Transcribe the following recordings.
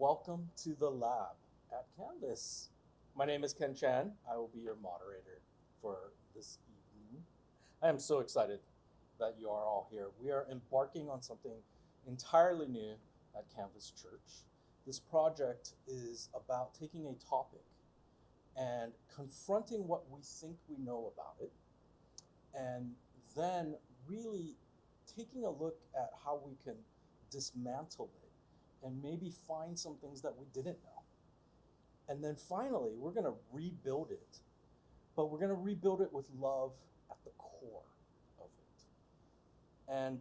Welcome to the lab at Canvas. My name is Ken Chan. I will be your moderator for this evening. I am so excited that you are all here. We are embarking on something entirely new at Canvas Church. This project is about taking a topic and confronting what we think we know about it, and then really taking a look at how we can dismantle it and maybe find some things that we didn't know. And then finally, we're going to rebuild it, but we're going to rebuild it with love at the core of it. And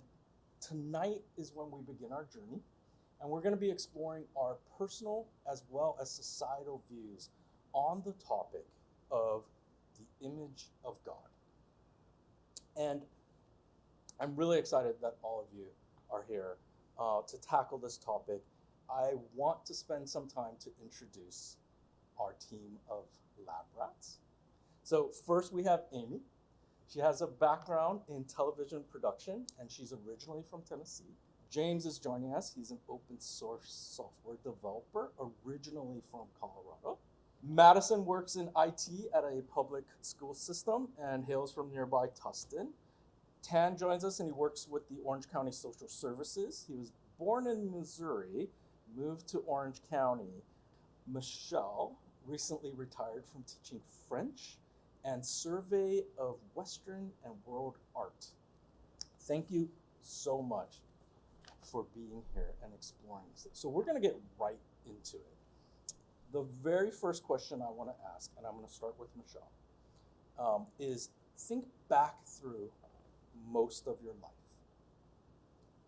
tonight is when we begin our journey, and we're going to be exploring our personal as well as societal views on the topic of the image of God. And I'm really excited that all of you are here to tackle this topic. I want to spend some time to introduce our team of lab rats. So first we have Amy. She has a background in television production, and she's originally from Tennessee. James is joining us. He's an open source software developer, originally from Colorado. Madison works in IT at a public school system and hails from nearby Tustin. Tan joins us, and he works with the Orange County Social Services. He was born in Missouri, moved to Orange County. Michelle recently retired from teaching French and survey of Western and world art. Thank you so much for being here and exploring this. So we're going to get right into it. The very first question I want to ask, and I'm going to start with Michelle, is think back through most of your life.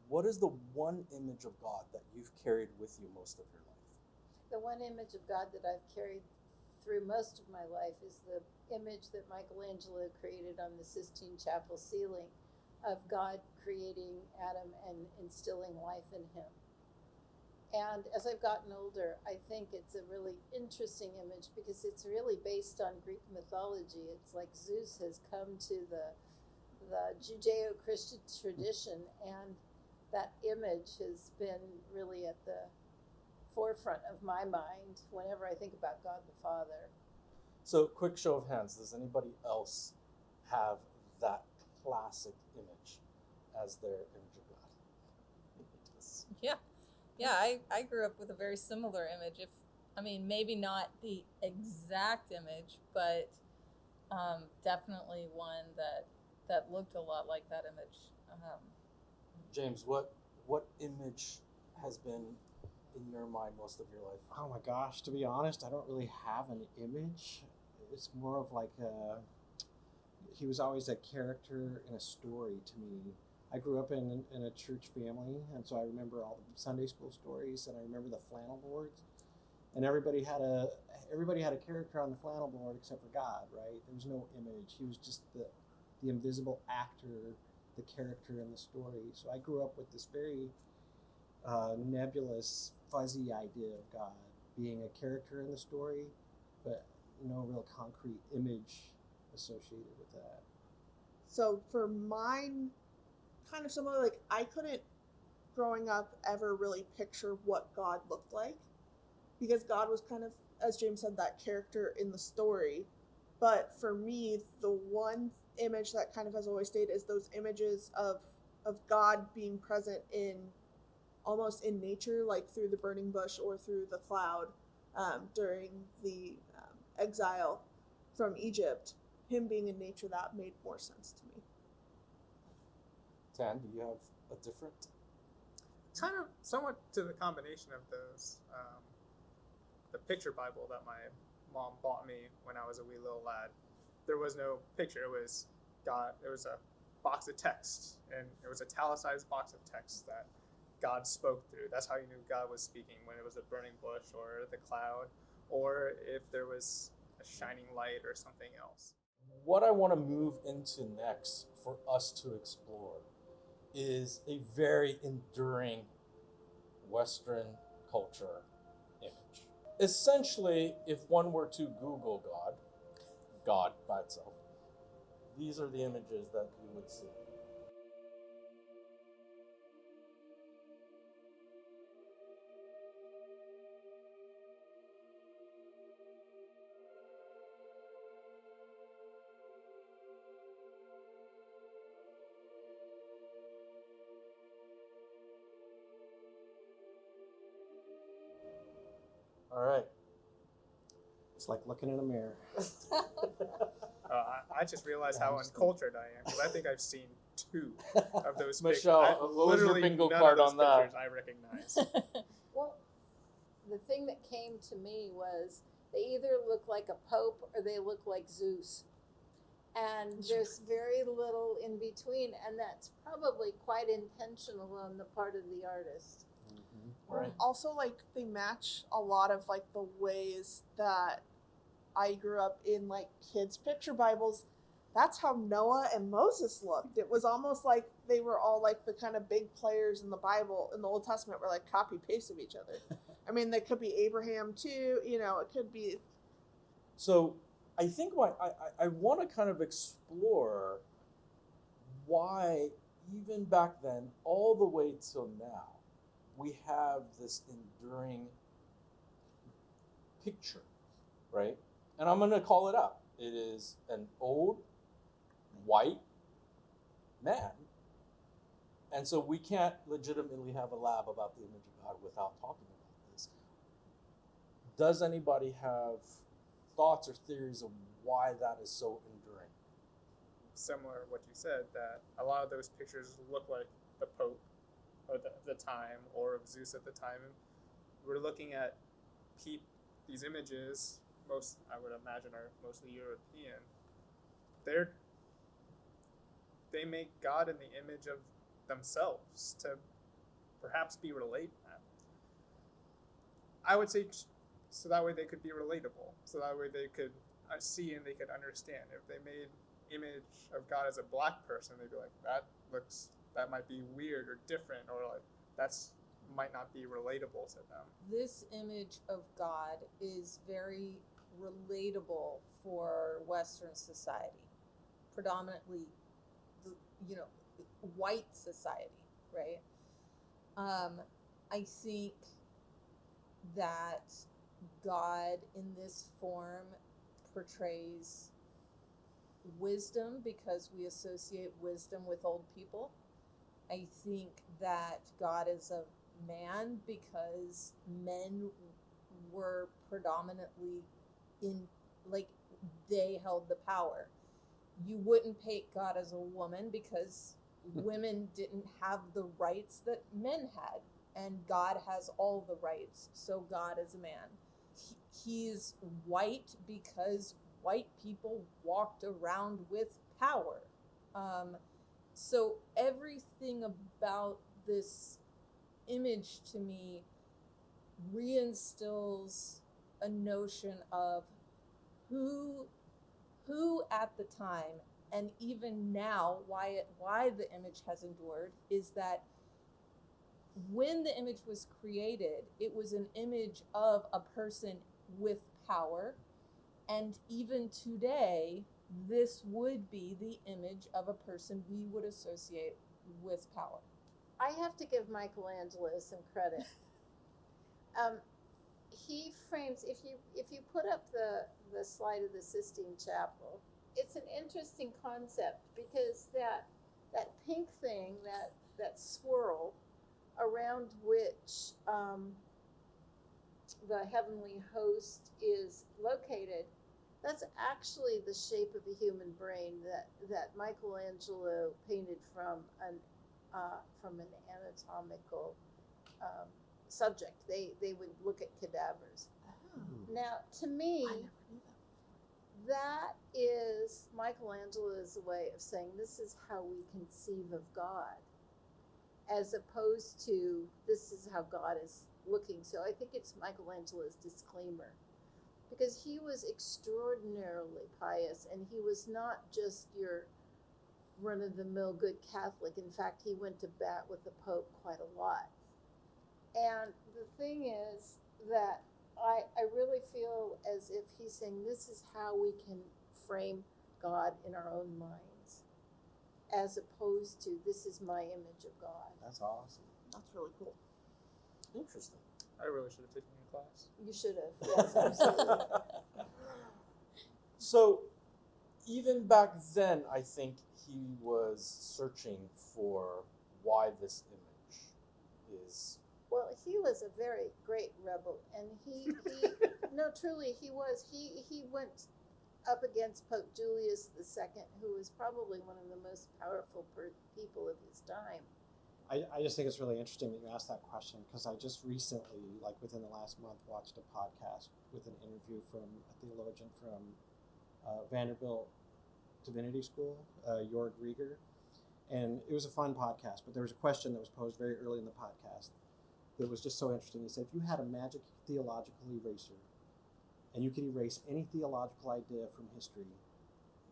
What is the one image of God that you've carried with you most of your life? The one image of God that I've carried through most of my life is the image that Michelangelo created on the Sistine Chapel ceiling of God creating Adam and instilling life in him. And as I've gotten older, I think it's a really interesting image because it's really based on Greek mythology. It's like Zeus has come to the Judeo-Christian tradition, and that image has been really at the forefront of my mind whenever I think about God the Father. So quick show of hands, does anybody else have that classic image as their image of God? Yeah, I grew up with a very similar image. Maybe not the exact image, but definitely one that looked a lot like that image. James, what image has been in your mind most of your life? Oh my gosh, to be honest, I don't really have an image. It's more of like he was always a character in a story to me. I grew up in a church family, and so I remember all the Sunday school stories, and I remember the flannel boards. And everybody had a character on the flannel board except for God, right? There was no image. He was just the invisible actor, the character in the story. So I grew up with this very nebulous, fuzzy idea of God being a character in the story, but no real concrete image associated with that. So for mine, kind of similar, like I couldn't, growing up, ever really picture what God looked like, because God was kind of, as James said, that character in the story. But for me, the one image that kind of has always stayed is those images of God being present in almost in nature, like through the burning bush or through the cloud during the exile from Egypt. Him being in nature, that made more sense to me. Tan, do you have a different? Kind of somewhat to the combination of those. The picture Bible that my mom bought me when I was a wee little lad, there was no picture. It was God. It was a box of text, and it was a italicized box of text that God spoke through. That's how you knew God was speaking, when it was a burning bush or the cloud, or if there was a shining light or something else. What I want to move into next for us to explore is a very enduring Western culture image. Essentially, if one were to Google God by itself, these are the images that you would see. All right. It's like looking in a mirror. I just realized how uncultured I am because I think I've seen 2 of those Michelle, pictures. what was your Literally bingo none card of those on that? pictures I recognize. Well, the thing that came to me was they either look like a pope or they look like Zeus. And there's very little in between, and that's probably quite intentional on the part of the artist. Right. Also, like, they match a lot of like the ways that I grew up in, like, kids' picture Bibles. That's how Noah and Moses looked. It was almost like they were all like the kind of big players in the Bible, in the Old Testament, were like copy paste of each other. I mean, they could be Abraham too, you know, it could be. So I think I want to kind of explore why even back then, all the way till now, we have this enduring picture, right? And I'm going to call it out. It is an old white man. And so we can't legitimately have a lab about the image of God without talking about this. Does anybody have thoughts or theories of why that is so enduring? Similar to what you said, that a lot of those pictures look like the Pope of the time or of Zeus at the time. We're looking at these images, most I would imagine are mostly European. They make God in the image of themselves to perhaps be related. I would say so that way they could be relatable. So that way they could see and they could understand. If they made image of God as a black person, they'd be like, that might be weird or different, or like that's might not be relatable to them. This image of God is very relatable for Western society, predominantly, white society, right? I think that God in this form portrays wisdom because we associate wisdom with old people. I think that God is a man because men were predominantly they held the power. You wouldn't paint God as a woman because women didn't have the rights that men had, and God has all the rights, so God is a man. He's white because white people walked around with power. So everything about this image to me reinstills a notion of who at the time, and even now, why the image has endured, is that when the image was created, it was an image of a person with power, and even today, this would be the image of a person we would associate with power. I have to give Michelangelo some credit. He frames, if you put up the slide of the Sistine Chapel, it's an interesting concept because that pink thing, that swirl around which the heavenly host is located, that's actually the shape of a human brain that Michelangelo painted from an anatomical subject. They would look at cadavers. Now, to me, I never knew that is Michelangelo's way of saying this is how we conceive of God, as opposed to this is how God is looking. So I think it's Michelangelo's disclaimer, because he was extraordinarily pious, and he was not just your run-of-the-mill good Catholic. In fact, he went to bat with the Pope quite a lot. And the thing is that I really feel as if he's saying this is how we can frame God in our own minds, as opposed to this is my image of God. That's awesome. That's really cool. Interesting. I really should have taken your class. You should have, yes, absolutely. So, even back then, I think he was searching for why this image is Well, he was a very great rebel, and he no, truly, he was. He went up against Pope Julius II, who was probably one of the most powerful people of his time. I just think it's really interesting that you asked that question, because I just recently, like within the last month, watched a podcast with an interview from a theologian from Vanderbilt Divinity School, Jorg Rieger. And it was a fun podcast, but there was a question that was posed very early in the podcast that was just so interesting. He said, if you had a magic theological eraser and you could erase any theological idea from history,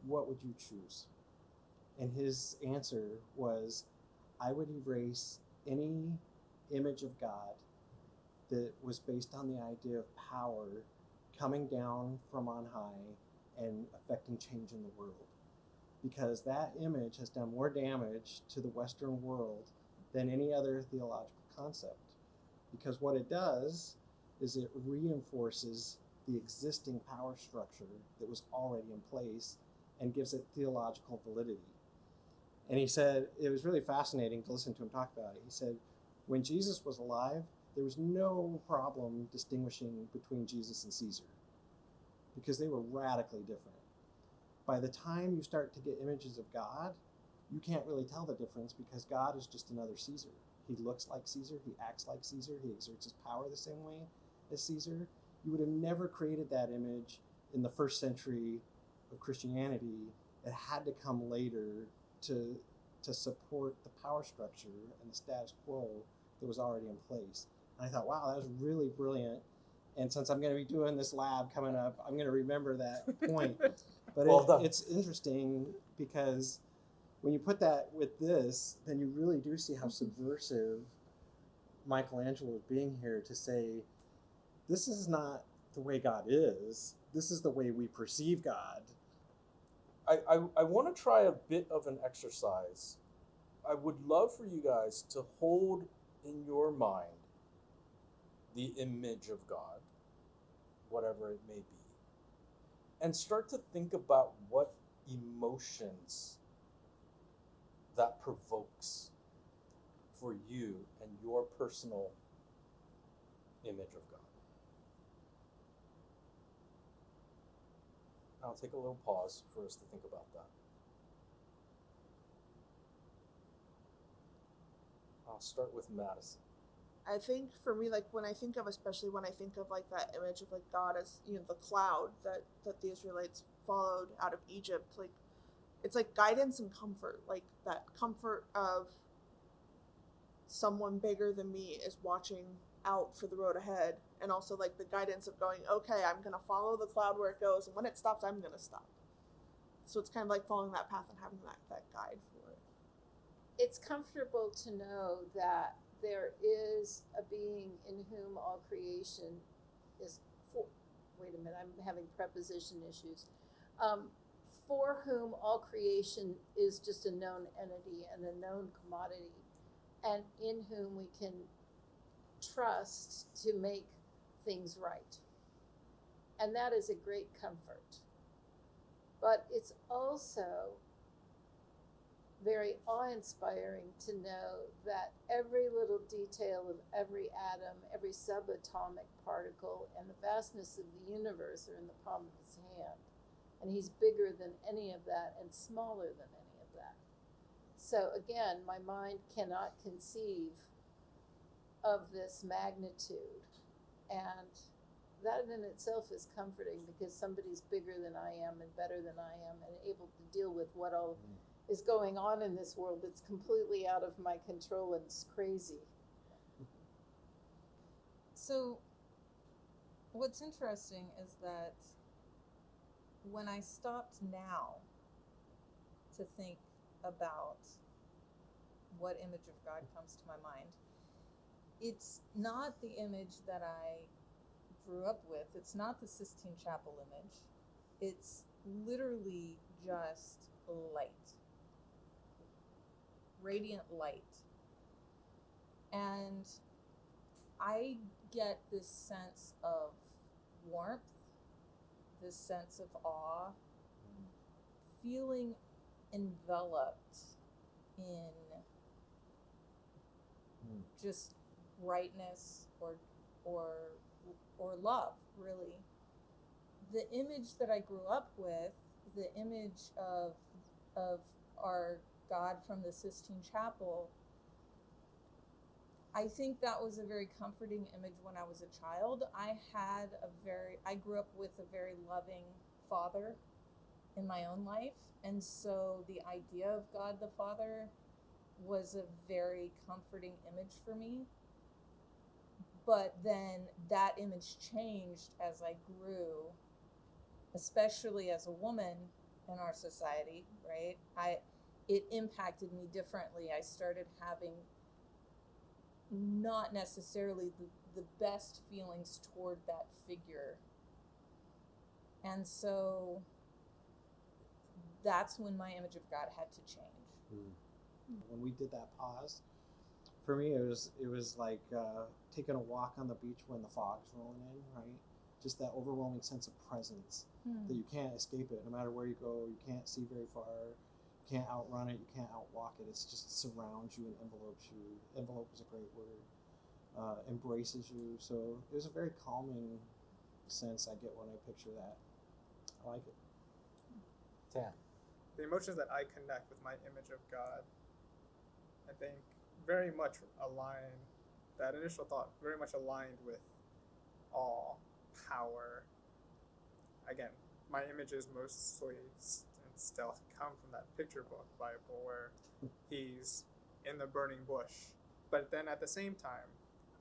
what would you choose? And his answer was, I would erase any image of God that was based on the idea of power coming down from on high and affecting change in the world. Because that image has done more damage to the Western world than any other theological concept. Because what it does is it reinforces the existing power structure that was already in place and gives it theological validity. And he said, it was really fascinating to listen to him talk about it. He said, when Jesus was alive, there was no problem distinguishing between Jesus and Caesar, because they were radically different. By the time you start to get images of God, you can't really tell the difference, because God is just another Caesar. He looks like Caesar, he acts like Caesar, he exerts his power the same way as Caesar. You would have never created that image in the first century of Christianity. It had to come later to support the power structure and the status quo that was already in place. And I thought, wow, that was really brilliant. And since I'm going to be doing this lab coming up, I'm going to remember that point. But Well it's interesting, because when you put that with this, then you really do see how subversive Michelangelo is being here to say, this is not the way God is. This is the way we perceive God. I want to try a bit of an exercise. I would love for you guys to hold in your mind the image of God, whatever it may be, and start to think about what emotions that provokes for you and your personal image of God. I'll take a little pause for us to think about that. I'll start with Madison. I think for me, like especially when I think of like that image of like God as, the cloud that the Israelites followed out of Egypt, like it's like guidance and comfort, like that comfort of someone bigger than me is watching out for the road ahead, and also like the guidance of going, okay, I'm gonna follow the cloud where it goes, and when it stops, I'm gonna stop. So it's kind of like following that path and having that guide for it. It's comfortable to know that there is a being in whom all creation is for. Wait a minute, I'm having preposition issues. For whom all creation is just a known entity and a known commodity, and in whom we can trust to make things right. And that is a great comfort. But it's also very awe-inspiring to know that every little detail of every atom, every subatomic particle, and the vastness of the universe are in the palm of his hand. And he's bigger than any of that and smaller than any of that. So again, my mind cannot conceive of this magnitude. And that in itself is comforting, because somebody's bigger than I am and better than I am and able to deal with what all is going on in this world that's completely out of my control and it's crazy. So what's interesting is that when I stopped now to think about what image of God comes to my mind, it's not the image that I grew up with. It's not the Sistine Chapel image. It's literally just light. Radiant light. And I get this sense of warmth, this sense of awe, feeling enveloped in just rightness or or love, really. The image that I grew up with, the image of our God from the Sistine Chapel, I think that was a very comforting image when I was a child. I grew up with a very loving father in my own life. And so the idea of God the Father was a very comforting image for me. But then that image changed as I grew, especially as a woman in our society, right? It impacted me differently. I started having not necessarily the best feelings toward that figure. And so that's when my image of God had to change. When we did that pause, for me it was like taking a walk on the beach when the fog's rolling in, right? Just that overwhelming sense of presence that you can't escape it. No matter where you go, you can't see very far. You can't outrun it. You can't outwalk it. It's just surrounds you and envelopes you. Envelope is a great word. Embraces you. So it was a very calming sense I get when I picture that. I like it. Tam. The emotions that I connect with my image of God, I think very much align, that initial thought very much aligned with awe, power. Again, my images mostly and still come from that picture book Bible where he's in the burning bush. But then at the same time,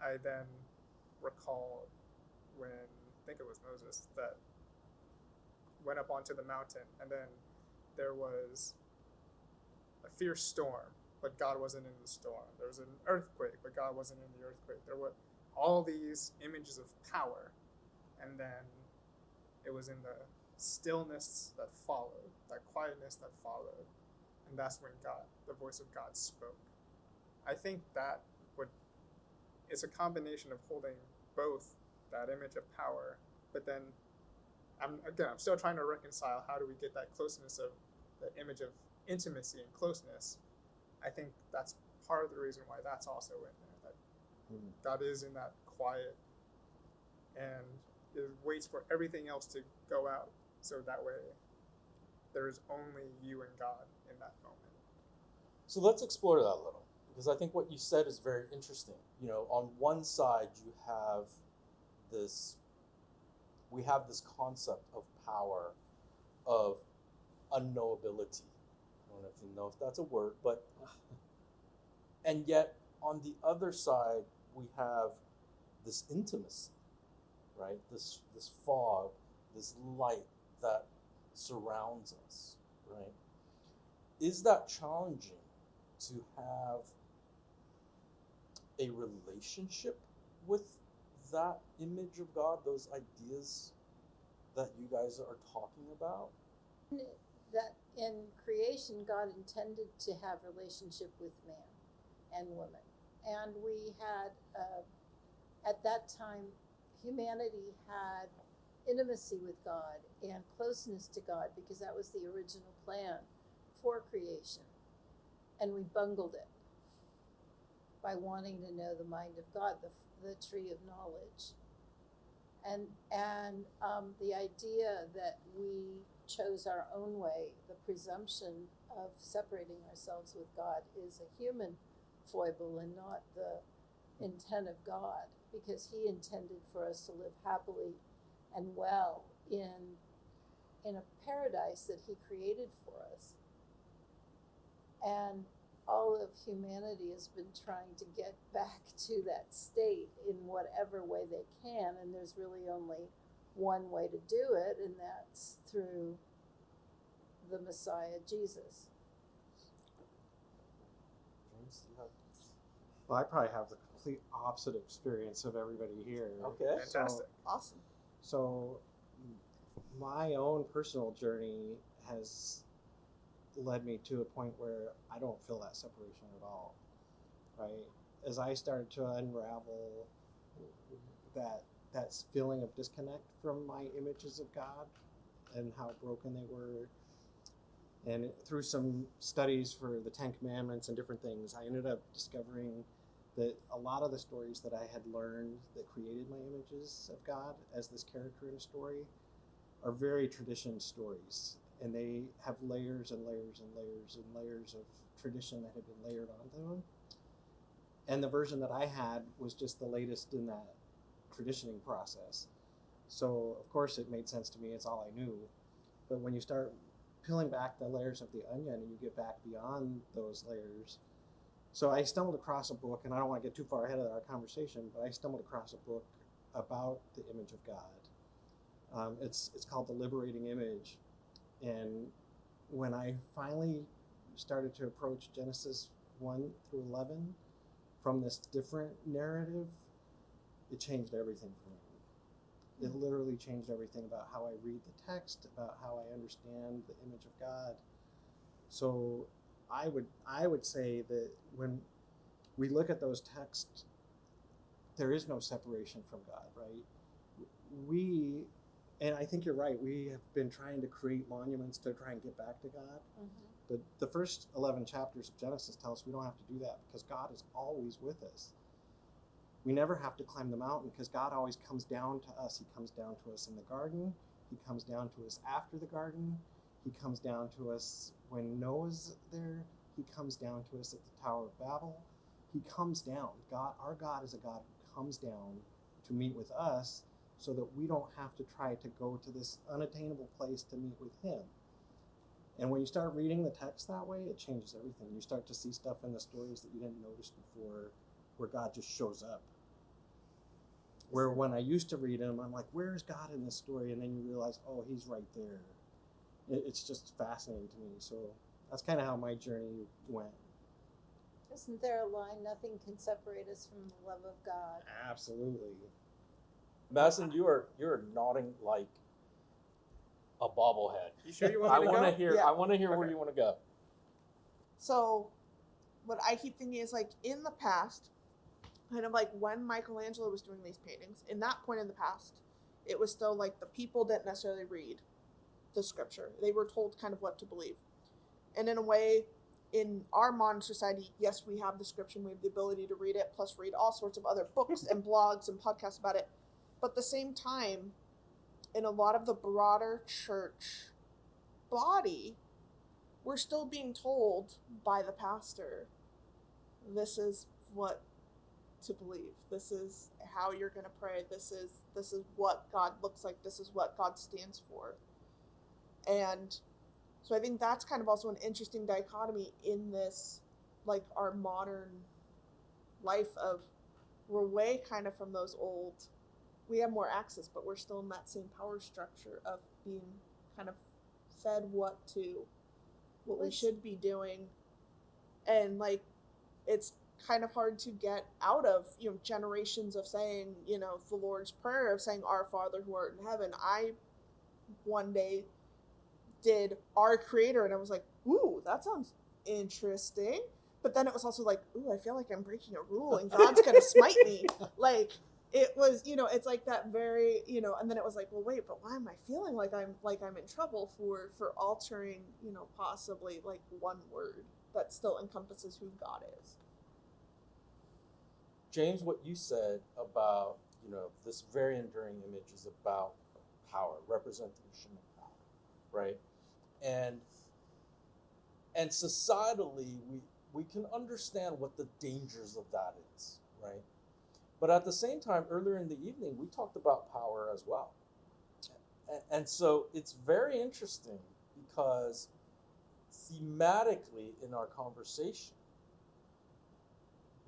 I then recalled when, I think it was Moses, that went up onto the mountain, and then there was a fierce storm, but God wasn't in the storm. There was an earthquake, but God wasn't in the earthquake. There were all these images of power, and then it was in the stillness that followed, that quietness that followed, and that's when God, the voice of God, spoke. I think that it's a combination of holding both that image of power, but then I'm still trying to reconcile how do we get that closeness of the image of intimacy and closeness. I think that's part of the reason why that's also in there, that God is in that quiet and it waits for everything else to go out, so that way there is only you and God in that moment. So let's explore that a little, because I think what you said is very interesting. You know, on one side you have we have this concept of power, of unknowability. I don't know if you know if that's a word, but and yet on the other side we have this intimacy, right? This fog, this light that surrounds us, right? Is that challenging to have a relationship with that image of God, those ideas that you guys are talking about? That in creation, God intended to have relationship with man and woman. And we had, at that time, humanity had intimacy with God and closeness to God because that was the original plan for creation. And we bungled it by wanting to know the mind of God, the tree of knowledge. And the idea that we chose our own way, the presumption of separating ourselves with God is a human foible and not the intent of God, because he intended for us to live happily and well in a paradise that he created for us. And all of humanity has been trying to get back to that state in whatever way they can, and there's really only one way to do it, and that's through the Messiah, Jesus. James, do you have... Well, I probably have the complete opposite experience of everybody here. Okay. Fantastic. Awesome. So my own personal journey has led me to a point where I don't feel that separation at all, right? As I started to unravel that feeling of disconnect from my images of God and how broken they were, and through some studies for the Ten Commandments and different things, I ended up discovering that a lot of the stories that I had learned that created my images of God as this character in a story are very tradition stories, and they have layers and layers and layers and layers of tradition that have been layered onto them. And the version that I had was just the latest in that traditioning process. So of course it made sense to me, it's all I knew. But when you start peeling back the layers of the onion and you get back beyond those layers, so I stumbled across a book, and I don't want to get too far ahead of our conversation, but I stumbled across a book about the image of God. It's called The Liberating Image. And when I finally started to approach Genesis 1 through 11 from this different narrative, it changed everything for me. It literally changed everything about how I read the text, about how I understand the image of God. So I would say that when we look at those texts, there is no separation from God, right? And I think you're right, we have been trying to create monuments to try and get back to God. But the first 11 chapters of Genesis tell us we don't have to do that because God is always with us. We never have to climb the mountain because God always comes down to us. He comes down to us in the garden. He comes down to us after the garden. He comes down to us when Noah's there. He comes down to us at the Tower of Babel. He comes down. Our God is a God who comes down to meet with us so that we don't have to try to go to this unattainable place to meet with him. And when you start reading the text that way, it changes everything. You start to see stuff in the stories that you didn't notice before, where God just shows up. Where when I used to read him, I'm like, where is God in this story? And then you realize, oh, he's right there. It's just fascinating to me. So that's kind of how my journey went. Isn't there a line, nothing can separate us from the love of God? Absolutely. Madison, you're nodding like a bobblehead. You sure you want I me to want to go? hear. Yeah. I want to hear where Okay. you want to go. So what I keep thinking is like in the past, kind of like when Michelangelo was doing these paintings, in that point in the past, it was still like the people didn't necessarily read the scripture. They were told kind of what to believe. And in a way, in our modern society, yes, we have the scripture, we have the ability to read it, plus read all sorts of other books and blogs and podcasts about it. But at the same time, in a lot of the broader church body, we're still being told by the pastor, this is what to believe. This is how you're going to pray. This is what God looks like. This is what God stands for. And so I think that's kind of also an interesting dichotomy in this, like our modern life of we're way kind of from those old, we have more access, but we're still in that same power structure of being kind of fed what we should be doing. And like, it's kind of hard to get out of, generations of saying, the Lord's Prayer, of saying, Our Father who art in heaven. I one day did Our Creator, and I was like, ooh, that sounds interesting. But then it was also like, ooh, I feel like I'm breaking a rule and God's going to smite me. Like, it was, it's like that very, and then it was like, well, wait, but why am I feeling like I'm in trouble for altering, possibly like one word that still encompasses who God is. James, what you said about, this very enduring image is about power, representation of power, right? And societally, we can understand what the dangers of that is, right? But at the same time, earlier in the evening, we talked about power as well. And so it's very interesting because thematically in our conversation,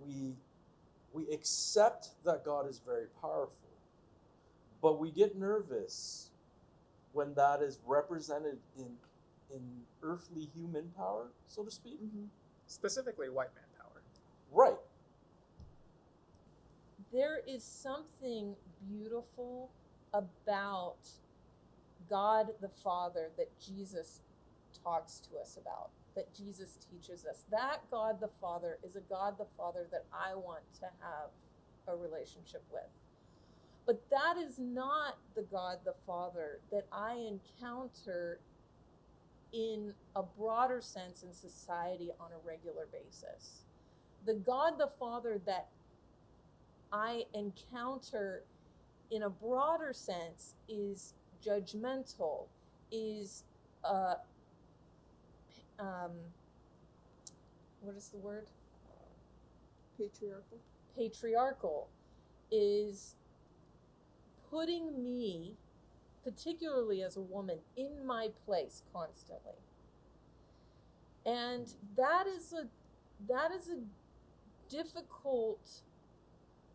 we accept that God is very powerful, but we get nervous when that is represented in earthly human power, so to speak. Mm-hmm. Specifically white man power. Right. There is something beautiful about God the Father that Jesus talks to us about, that Jesus teaches us. That God the Father is a God the Father that I want to have a relationship with. But that is not the God the Father that I encounter in a broader sense in society on a regular basis. The God the Father that I encounter in a broader sense is judgmental, is what is the word? Patriarchal. Patriarchal, is putting me, particularly as a woman, in my place constantly. And that is a difficult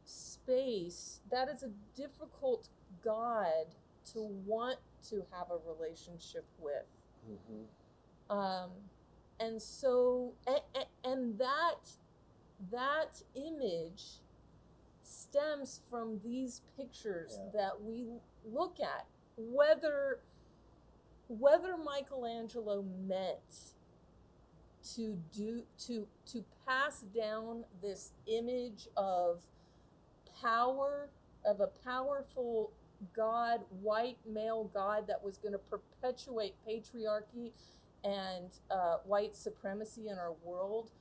space. That is a difficult God to want to have a relationship with. Mm-hmm. And so, and that image stems from these pictures that we look at. Whether Michelangelo meant to pass down this image of power, of a powerful God, white male God that was going to perpetuate patriarchy and white supremacy in our world,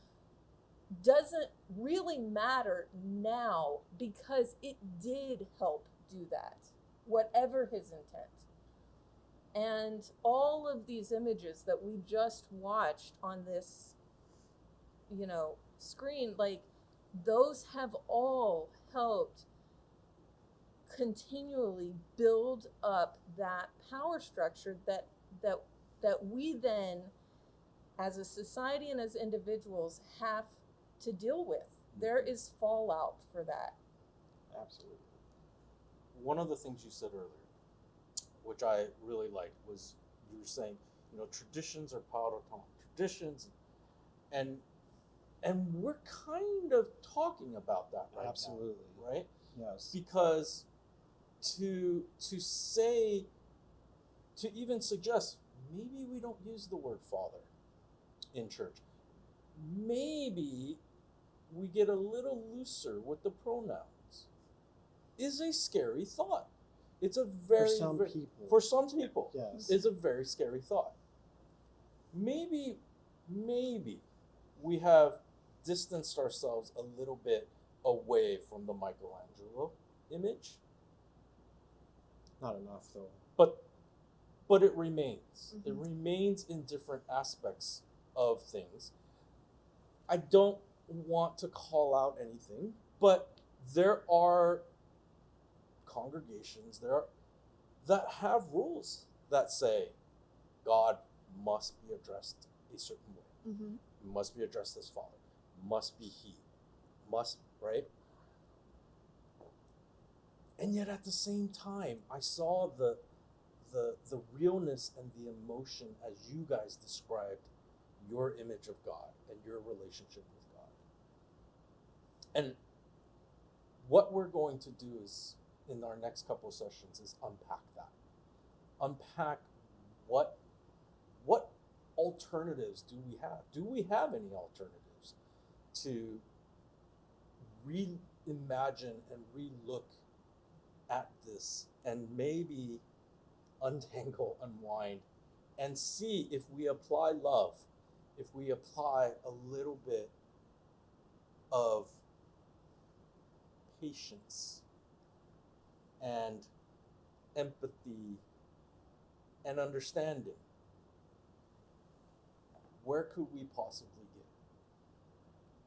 doesn't really matter now, because it did help do that, whatever his intent. And all of these images that we just watched on this, screen, like, those have all helped continually build up that power structure that we then, as a society and as individuals, have to deal with. There is fallout for that. Absolutely. One of the things you said earlier, which I really liked, was you were saying, traditions are powerful traditions, and we're kind of talking about that right Absolutely. now, right? Yes. Because to even suggest, maybe we don't use the word father in church. Maybe we get a little looser with the pronouns, is a scary thought. It's a very, for some people, yes, it's a very scary thought. Maybe we have distanced ourselves a little bit away from the Michelangelo image. Not enough, though. But it remains. Mm-hmm. It remains in different aspects of things. I don't want to call out anything, but there are congregations that have rules that say God must be addressed a certain way. Mm-hmm. He must be addressed as Father. Must be He. Must, right? And yet at the same time, I saw the realness and the emotion as you guys described your image of God and your relationship with God. And what we're going to do is, in our next couple of sessions, is unpack that. Unpack what alternatives do we have? Do we have any alternatives to reimagine and relook at this, and maybe untangle, unwind, and see if we apply love, if we apply a little bit of patience and empathy and understanding, where could we possibly get?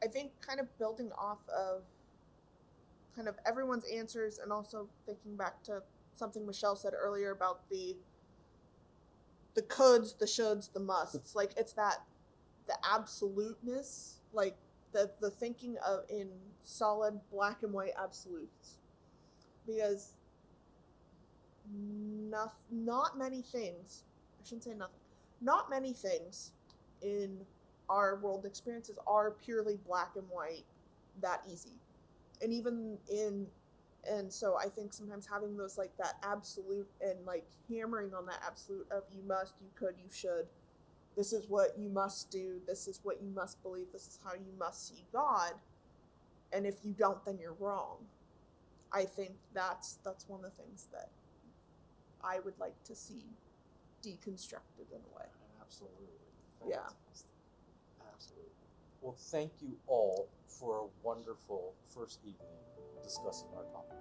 I think kind of building off of kind of everyone's answers, and also thinking back to something Michelle said earlier about the coulds, the shoulds, the musts. Like, it's that the absoluteness, like the thinking of in solid black and white absolutes, because not many things, I shouldn't say nothing, not many things in our world experiences are purely black and white that easy. And even and so I think sometimes having those, like, that absolute, and like hammering on that absolute of you must, you could, you should, this is what you must do, this is what you must believe, this is how you must see God, and if you don't, then you're wrong. I think that's one of the things that I would like to see deconstructed in a way. Absolutely. Yeah. Fantastic. Absolutely. Well, thank you all for a wonderful first evening discussing our topic.